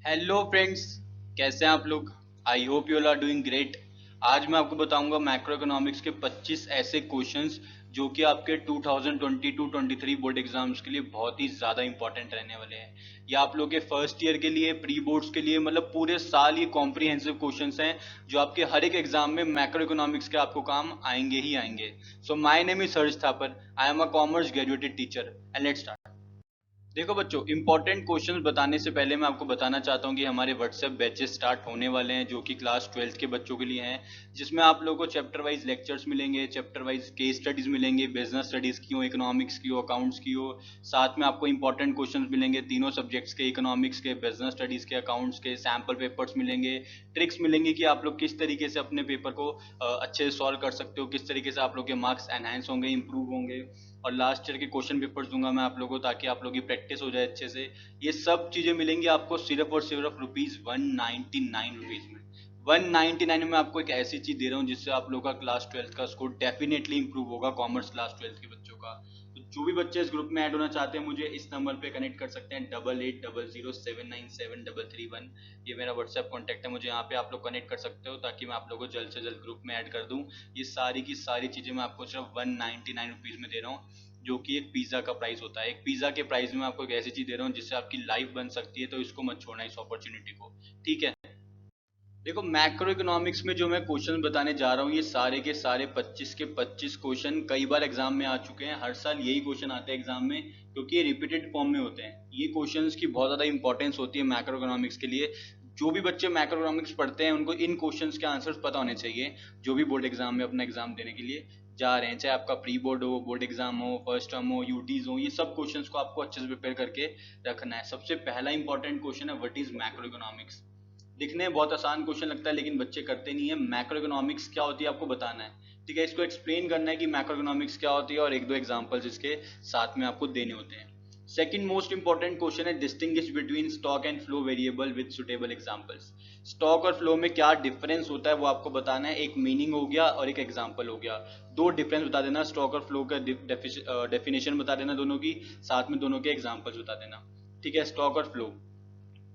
Hello friends, कैसे हैं आप लोग। I hope you all are doing great. आज मैं आपको बताऊंगा मैक्रो इकोनॉमिक्स के 25 ऐसे क्वेश्चंस जो कि आपके 2022-23 बोर्ड एग्जाम्स के लिए बहुत ही ज़्यादा इंपॉर्टेंट रहने वाले हैं। ये आप लोग के फर्स्ट ईयर के लिए, प्री बोर्ड्स के लिए, मतलब पूरे साल ये कॉम्प्रिहेंसिव क्वेश्चंस हैं जो आपके हर एक एग्जाम में मैक्रो इकोनॉमिक्स के आपको काम आएंगे ही आएंगे। So my name is Harsh Thapar. I am a commerce graduated teacher and let's start. देखो बच्चों, इंपॉर्टेंट क्वेश्चंस बताने से पहले मैं आपको बताना चाहता हूँ कि हमारे व्हाट्सएप बैचेस स्टार्ट होने वाले हैं जो कि क्लास 12th के बच्चों के लिए हैं, जिसमें आप लोगों को चैप्टर वाइज लेक्चर्स मिलेंगे, चैप्टर वाइज केस स्टडीज मिलेंगे, बिजनेस स्टडीज की हो, इकोनॉमिक्स की हो, अकाउंट्स की हो। साथ में आपको इंपॉर्टेंट क्वेश्चंस मिलेंगे तीनों सब्जेक्ट्स के, इकोनॉमिक्स के, बिजनेस स्टडीज के, अकाउंट्स के, सैम्पल पेपर्स मिलेंगे, ट्रिक्स मिलेंगी कि आप लोग किस तरीके से अपने पेपर को अच्छे से सॉल्व कर सकते हो, किस तरीके से आप लोग के मार्क्स एनहांस होंगे, इंप्रूव होंगे। और लास्ट ईयर के क्वेश्चन पेपर्स दूंगा मैं आप लोगों को ताकि आप लोगों की प्रैक्टिस हो जाए अच्छे से। ये सब चीजें मिलेंगी आपको सिर्फ और सिर्फ ₹199 में। 199 में आपको एक ऐसी चीज दे रहा हूँ जिससे आप लोगों का क्लास 12th का स्कोर डेफिनेटली इंप्रूव होगा, कॉमर्स क्लास 12th के बच्चों का। तो जो भी बच्चे इस ग्रुप में ऐड होना चाहते हैं मुझे इस नंबर पे कनेक्ट कर सकते हैं, 8800797331। ये मेरा व्हाट्सएप कॉन्टैक्ट है, मुझे यहाँ पे आप लोग कनेक्ट कर सकते हो ताकि मैं आप लोगों को जल्द से जल्द ग्रुप में ऐड कर दूँ। ये सारी की सारी चीजें मैं आपको सिर्फ ₹199 में दे रहा हूँ, जो कि एक पिज़्ज़ा का प्राइस होता है। एक पिज़्ज़ा के प्राइस में आपको एक ऐसी चीज़ दे रहा हूँ जिससे आपकी लाइफ बन सकती है, तो इसको मत छोड़ना, इस अपॉर्चुनिटी को। ठीक है। देखो, मैक्रो इकोनॉमिक्स में जो मैं क्वेश्चन बताने जा रहा हूँ ये सारे के सारे 25 के 25 क्वेश्चन कई बार एग्जाम में आ चुके हैं। हर साल यही क्वेश्चन आते हैं एग्जाम में क्योंकि ये रिपीटेड फॉर्म में होते हैं। ये क्वेश्चंस की बहुत ज़्यादा इंपॉर्टेंस होती है मैक्रो इकोनॉमिक्स के लिए। जो भी बच्चे मैक्रो इकोनॉमिक्स पढ़ते हैं उनको इन क्वेश्चंस के आंसर्स पता होने चाहिए, जो भी बोर्ड एग्जाम में अपना एग्जाम देने के लिए जा रहे हैं, चाहे आपका प्री बोर्ड हो, बोर्ड एग्जाम हो, फर्स्ट टर्म हो, यूटीज हो। ये सब क्वेश्चंस को आपको अच्छे से प्रिपेयर करके रखना है। सबसे पहला इंपॉर्टेंट क्वेश्चन है, व्हाट इज मैक्रो इकोनॉमिक्स। दिखने में बहुत आसान क्वेश्चन लगता है लेकिन बच्चे करते नहीं है। मैक्रो इकोनॉमिक्स क्या होती है आपको बताना है, ठीक है। इसको एक्सप्लेन करना है कि मैक्रो इकोनॉमिक्स क्या होती है और एक दो एग्जांपल्स इसके साथ में आपको देने होते हैं। सेकंड मोस्ट इंपॉर्टेंट क्वेश्चन है, distinguish between stock and flow variable with suitable examples. Stock और फ्लो में क्या डिफरेंस होता है वो आपको बताना है। एक मीनिंग हो गया और एक एग्जांपल हो गया। दो डिफरेंस बता देना, स्टॉक और फ्लो का डेफिनेशन बता देना दोनों की, साथ में दोनों के एग्जांपल्स बता देना। ठीक है, स्टॉक और फ्लो।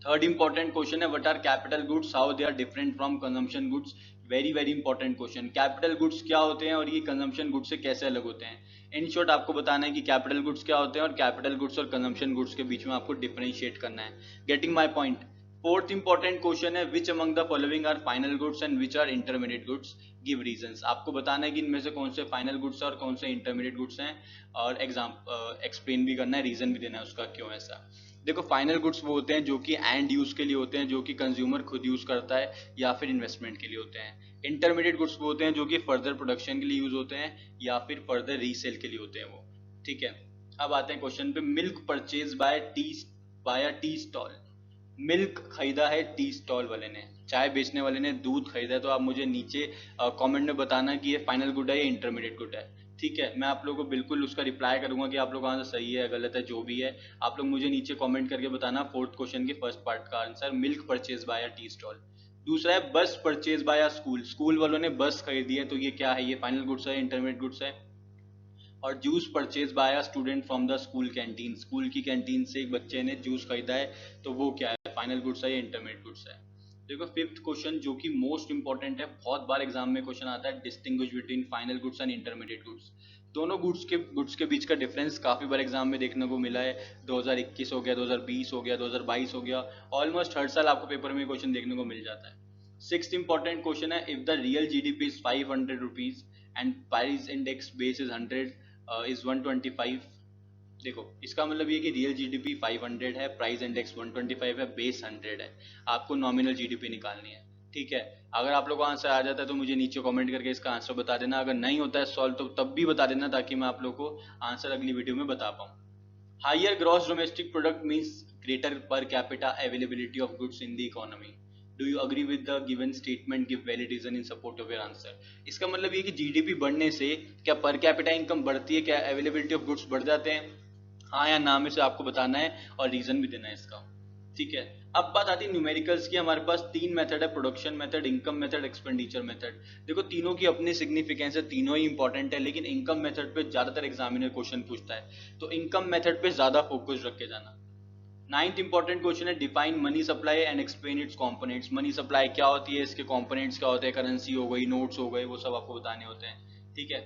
थर्ड इंपॉर्टेंट क्वेश्चन है, what are capital goods, how they are different from consumption goods. Very very important question. Capital goods क्या होते हैं और ये कंजम्पशन गुड्स से कैसे अलग होते हैं। इन शॉर्ट आपको बताना है कि कैपिटल गुड्स क्या होते हैं और कैपिटल गुड्स और कंजम्पशन गुड्स के बीच में आपको डिफरेंशिएट करना है। Getting my point. Fourth important question है, which among the following are final goods and which are intermediate goods, give reasons. आपको बताना है कि इनमें से कौन से फाइनल गुड्स हैं और कौन से इंटरमीडिएट गुड्स हैं, और एग्जाम एक्सप्लेन भी करना है, रीजन भी देना है उसका क्यों ऐसा। देखो, फाइनल गुड्स वो होते हैं जो कि एंड यूज के लिए होते हैं, जो कि कंज्यूमर खुद यूज करता है या फिर इन्वेस्टमेंट के लिए होते हैं। इंटरमीडिएट गुड्स वो होते हैं जो कि फर्दर प्रोडक्शन के लिए यूज होते हैं या फिर फर्दर रीसेल के लिए होते हैं वो। ठीक है। अब आते हैं क्वेश्चन पे, milk purchase by a tea stall. Milk खरीदा है टी स्टॉल वाले ने, चाय बेचने वाले ने दूध खरीदा है। तो आप मुझे नीचे कमेंट में बताना कि ये फाइनल गुड है या इंटरमीडिएट गुड है। ठीक है, मैं आप लोगों को बिल्कुल उसका रिप्लाई करूंगा कि आप लोगों का आंसर सही है गलत है जो भी है। आप लोग मुझे नीचे कमेंट करके बताना फोर्थ क्वेश्चन के फर्स्ट पार्ट का answer, milk purchase by a tea stall. दूसरा है, बस purchase by a school. School वालों ने बस खरीदी है, तो ये क्या है, ये फाइनल गुड्स है, इंटरमीडिएट गुड्स है। और juice purchase by a student from the school canteen. School की कैंटीन से एक बच्चे ने जूस खरीदा है, तो वो क्या है, फाइनल गुड्स है या इंटरमीडिएट गुड्स है। देखो, फिफ्थ क्वेश्चन जो कि मोस्ट इंपॉर्टेंट है, बहुत बार एग्जाम में क्वेश्चन आता है, distinguish between final goods and intermediate goods. दोनों गुड्स के बीच का डिफरेंस काफी बार एग्जाम में देखने को मिला है। 2021 हो गया, 2020 हो गया, 2022 हो गया, ऑलमोस्ट हर साल आपको पेपर में क्वेश्चन देखने को मिल जाता है। सिक्स्थ इंपॉर्टेंट क्वेश्चन है, if the real GDP is ₹500 and price index base is 100 is 125। देखो, इसका मतलब ये कि रियल जीडीपी 500 है, प्राइस इंडेक्स 125 है, बेस 100 है। आपको नॉमिनल जीडीपी निकालनी है। ठीक है। अगर आप लोग को आंसर आ जाता है तो मुझे नीचे कमेंट करके इसका आंसर बता देना। अगर नहीं होता है सॉल्व तो तब भी बता देना ताकि मैं आप लोग को आंसर अगली वीडियो में बता पाऊँ। Higher gross domestic product means greater पर capita availability of goods in the economy. Do you agree with the given statement, give valid reason in support of your answer. इसका मतलब ये कि जीडीपी बढ़ने से क्या पर कैपिटा इनकम बढ़ती है, क्या अवेलेबिलिटी ऑफ गुड्स बढ़ जाते हैं, हाँ या ना में से आपको बताना है और रीजन भी देना है इसका। ठीक है। अब बात आती है न्यूमेरिकल्स की। हमारे पास तीन मेथड है, production method, income method, expenditure method. देखो, तीनों की अपनी सिग्निफिकेंस है, तीनों ही इंपॉर्टेंट है, लेकिन इनकम मेथड पे ज्यादातर एग्जामिनर क्वेश्चन पूछता है, तो इनकम मेथड पे ज्यादा फोकस रख के जाना। नाइन्थ इंपॉर्टेंट क्वेश्चन है define money supply and explain it's components. Money supply क्या होती है, इसके कंपोनेंट्स क्या होते हैं, करेंसी हो गई, नोट्स हो गए, वो सब आपको बताने होते हैं। ठीक है।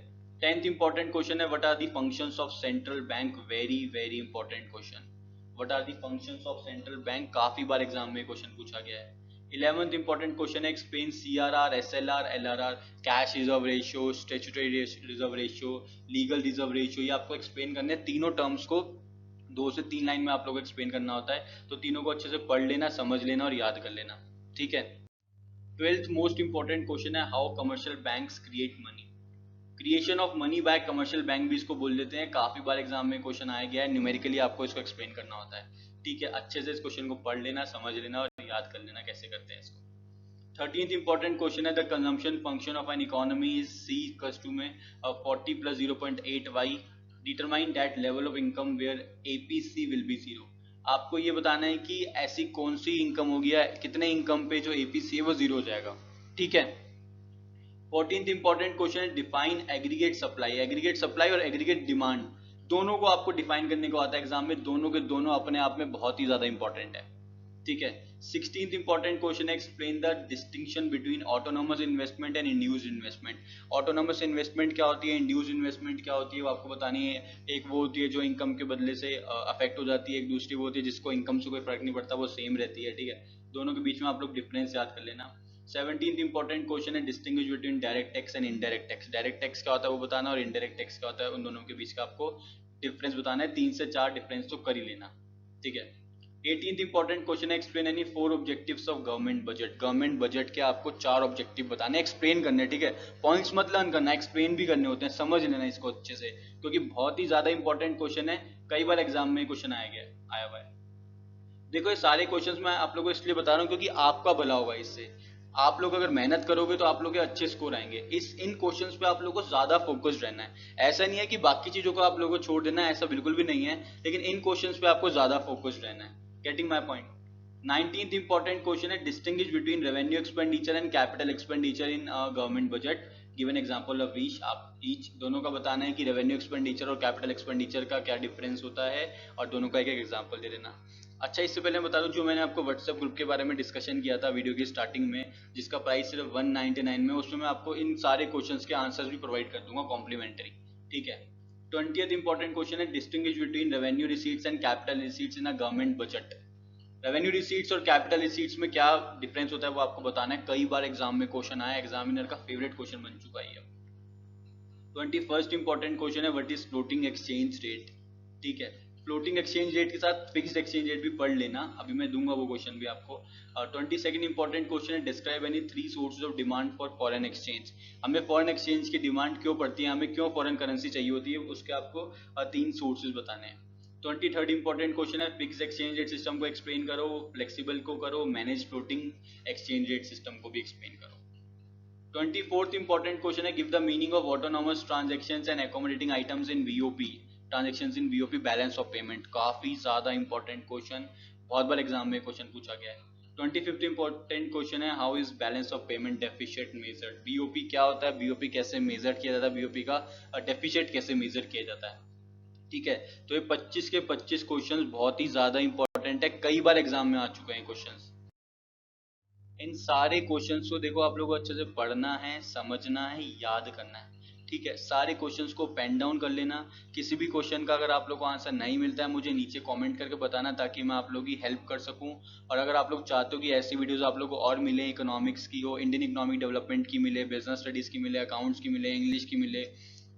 टेंथ इंपॉर्टेंट क्वेश्चन है what are the functions of central bank. Very very important question, what are the functions of central bank, काफी बार एग्जाम में क्वेश्चन पूछा गया है। 11th इंपॉर्टेंट क्वेश्चन है explain CRR, SLR, LRR, cash reserve ratio, statutory reserve ratio, legal reserve ratio. ये आपको explain करने हैं तीनों टर्म्स को, 2 से 3 लाइन में आप लोग को एक्सप्लेन करना होता है, तो तीनों को अच्छे से पढ़ लेना, समझ लेना और याद कर लेना। ठीक है। 12th मोस्ट इंपॉर्टेंट क्वेश्चन है how commercial banks create money. Creation of money by commercial bank भी इसको बोल देते हैं, काफी बार एग्जाम में क्वेश्चन आया गया है, न्यूमेरिकली आपको इसको एक्सप्लेन करना होता है। ठीक है, अच्छे से इस क्वेश्चन को पढ़ लेना, समझ लेना और याद कर लेना कैसे करते हैं इसको। 13th इंपॉर्टेंट क्वेश्चन है the consumption function of an economy is C equals to में 40 plus 0.8y, determine that level of income where APC will be 0। आपको ये बताना है कि ऐसी कौन सी इनकम होगी या कितने इनकम पे जो एपीसी है वो 0 हो जाएगा। ठीक है। 14th इंपॉर्टेंट क्वेश्चन है define aggregate supply. Aggregate supply और एग्रीगेट डिमांड दोनों को आपको डिफाइन करने को आता है एग्जाम में, दोनों के दोनों अपने आप में बहुत ही ज्यादा इंपॉर्टेंट है। ठीक है। 16th इंपॉर्टेंट क्वेश्चन है explain the distinction between autonomous investment and induced investment. Autonomous investment क्या होती है, इंड्यूस्ड इन्वेस्टमेंट क्या होती है, वो आपको बतानी है। एक वो होती है जो इनकम के बदले से अफेक्ट हो जाती है, एक दूसरी वो होती है जिसको इनकम से कोई फर्क नहीं पड़ता, वो सेम रहती है। ठीक है, दोनों के बीच में आप लोग डिफरेंस याद कर लेना। 17th इंपॉर्टेंट क्वेश्चन है distinguish between direct tax and indirect tax. Direct tax क्या होता है वो बताना और इनडायरेक्ट टैक्स क्या होता है, उन दोनों के बीच का आपको डिफरेंस बताना है। 3 से 4 डिफरेंस तो कर ही लेना। ठीक है। 18th इंपॉर्टेंट क्वेश्चन है explain any 4 objectives of government budget. Government budget के आपको 4 ऑब्जेक्टिव बताने, एक्सप्लेन करने। ठीक है, पॉइंट्स मत लर्न करना, एक्सप्लेन भी करने होते हैं, समझ लेना इसको अच्छे से, क्योंकि बहुत ही ज्यादा इंपॉर्टेंट क्वेश्चन है, कई बार एग्जाम में क्वेश्चन आया हुआ है। देखो ये सारे क्वेश्चंस मैं आप लोगों को इसलिए बता रहा हूँ क्योंकि आपका भला होगा इससे। आप लोग अगर मेहनत करोगे तो आप लोग के अच्छे स्कोर आएंगे। इन क्वेश्चंस पे आप लोगों को ज्यादा फोकस्ड रहना है। ऐसा नहीं है कि बाकी चीजों को आप लोगों को छोड़ देना है, ऐसा बिल्कुल भी नहीं है, लेकिन इन क्वेश्चंस पे आपको ज्यादा फोकस्ड रहना है। Getting my point. 19th important question है distinguish between revenue expenditure and capital expenditure in government budget. Given example of each दोनों का बताना है कि रेवेन्यू एक्सपेंडिचर और कैपिटल एक्सपेंडिचर का क्या डिफरेंस होता है, और दोनों का एक एक एग्जांपल दे देना। अच्छा, इससे पहले मैं बता दूं, जो मैंने आपको व्हाट्सएप ग्रुप के बारे में डिस्कशन किया था वीडियो की स्टार्टिंग में, जिसका प्राइस सिर्फ 199 में, उसमें मैं आपको इन सारे क्वेश्चंस के आंसर्स भी प्रोवाइड कर दूंगा कॉम्प्लीमेंट्री। ठीक है। 20th इंपॉर्टेंट क्वेश्चन है distinguish between revenue receipts and capital receipts in a government budget. Revenue receipts और कैपिटल रिसीट्स में क्या डिफरेंस होता है वो आपको बताना है, कई बार एग्जाम में क्वेश्चन आया, एग्जामिनर का फेवरेट क्वेश्चन बन चुका है। 21st इंपॉर्टेंट क्वेश्चन है what is floating exchange rate. ठीक है, फ्लोटिंग एक्सचेंज रेट के साथ फिक्स्ड एक्सचेंज रेट भी पढ़ लेना, अभी मैं दूंगा वो क्वेश्चन भी आपको। 22nd इंपॉर्टेंट क्वेश्चन है describe any 3 sources of demand for foreign exchange. हमें फॉरेन एक्सचेंज की डिमांड क्यों पड़ती है, हमें क्यों फॉरेन करेंसी चाहिए होती है, उसके आपको 3 सोर्सेज बताने हैं। 23rd इंपॉर्टेंट क्वेश्चन है फिक्स एक्सचेंज रेट सिस्टम को एक्सप्लेन करो, फ्लेक्सिबल को करो, manage floating exchange rate system को भी एक्सप्लेन करो। 24th इंपॉर्टेंट क्वेश्चन है give the meaning of autonomous transactions and accommodating items in BOP. Transactions in BOP, balance of payment, काफी ज्यादा इंपॉर्टेंट क्वेश्चन, बहुत बार एग्जाम में क्वेश्चन पूछा गया है। 25th इंपॉर्टेंट क्वेश्चन है how is balance of payment deficient measured. BOP क्या होता है, बीओपी कैसे मेजर किया जाता है, बीओपी का डेफिशिएंट कैसे मेजर किया जाता है। ठीक है, तो ये 25 के 25 क्वेश्चंस बहुत ही ज्यादा इंपॉर्टेंट है, कई बार एग्जाम में आ चुके हैं क्वेश्चंस। इन सारे क्वेश्चंस को देखो आप लोगों को अच्छे से पढ़ना है, समझना है, याद करना है। ठीक है, सारे क्वेश्चंस को पेन डाउन कर लेना। किसी भी क्वेश्चन का अगर आप लोग को आंसर नहीं मिलता है मुझे नीचे कमेंट करके बताना, ताकि मैं आप लोगों की हेल्प कर सकूं। और अगर आप लोग चाहते हो कि ऐसी वीडियोस आप लोग को और मिले, इकोनॉमिक्स की हो, इंडियन इकोनॉमिक डेवलपमेंट की मिले, बिजनेस स्टडीज की मिले, अकाउंट्स की मिले, इंग्लिश की मिले,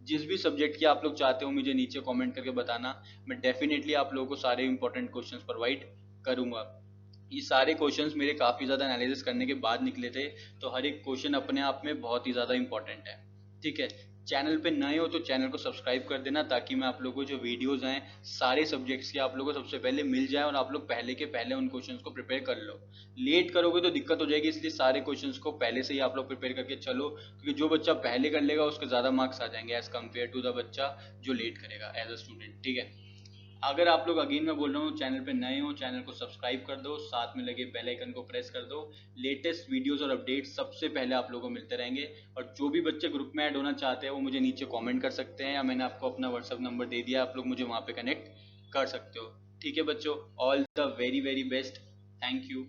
जिस भी सब्जेक्ट की आप लोग चाहते हो मुझे नीचे कमेंट करके बताना। मैं डेफिनेटली आप लोगों को सारे इंपॉर्टेंट क्वेश्चंस प्रोवाइड करूंगा। ये सारे क्वेश्चंस मेरे काफ़ी ज़्यादा एनालिसिस करने के बाद निकले थे, तो हर एक क्वेश्चन अपने आप में बहुत ही ज़्यादा इंपॉर्टेंट है। ठीक है, चैनल पे नए हो तो चैनल को सब्सक्राइब कर देना, ताकि मैं आप लोगों को जो वीडियोस हैं सारे सब्जेक्ट्स के आप लोगों को सबसे पहले मिल जाए और आप लोग पहले के पहले उन क्वेश्चंस को प्रिपेयर कर लो। लेट करोगे तो दिक्कत हो जाएगी, इसलिए सारे क्वेश्चंस को पहले से ही आप लोग प्रिपेयर करके चलो, क्योंकि जो बच्चा पहले कर लेगा उसके ज़्यादा मार्क्स आ जाएंगे एज कम्पेयर टू द बच्चा जो लेट करेगा एज अ स्टूडेंट। ठीक है, अगर आप लोग अगेन मैं बोल रहा हूँ चैनल पे नए हो, चैनल को सब्सक्राइब कर दो, साथ में लगे बेल आइकन को प्रेस कर दो। लेटेस्ट वीडियोस और अपडेट्स सबसे पहले आप लोगों को मिलते रहेंगे। और जो भी बच्चे ग्रुप में ऐड होना चाहते हैं वो मुझे नीचे कमेंट कर सकते हैं, या मैंने आपको अपना व्हाट्सअप नंबर दे दिया, आप लोग मुझे वहाँ पे कनेक्ट कर सकते हो। ठीक है बच्चों, all the very very best. Thank you.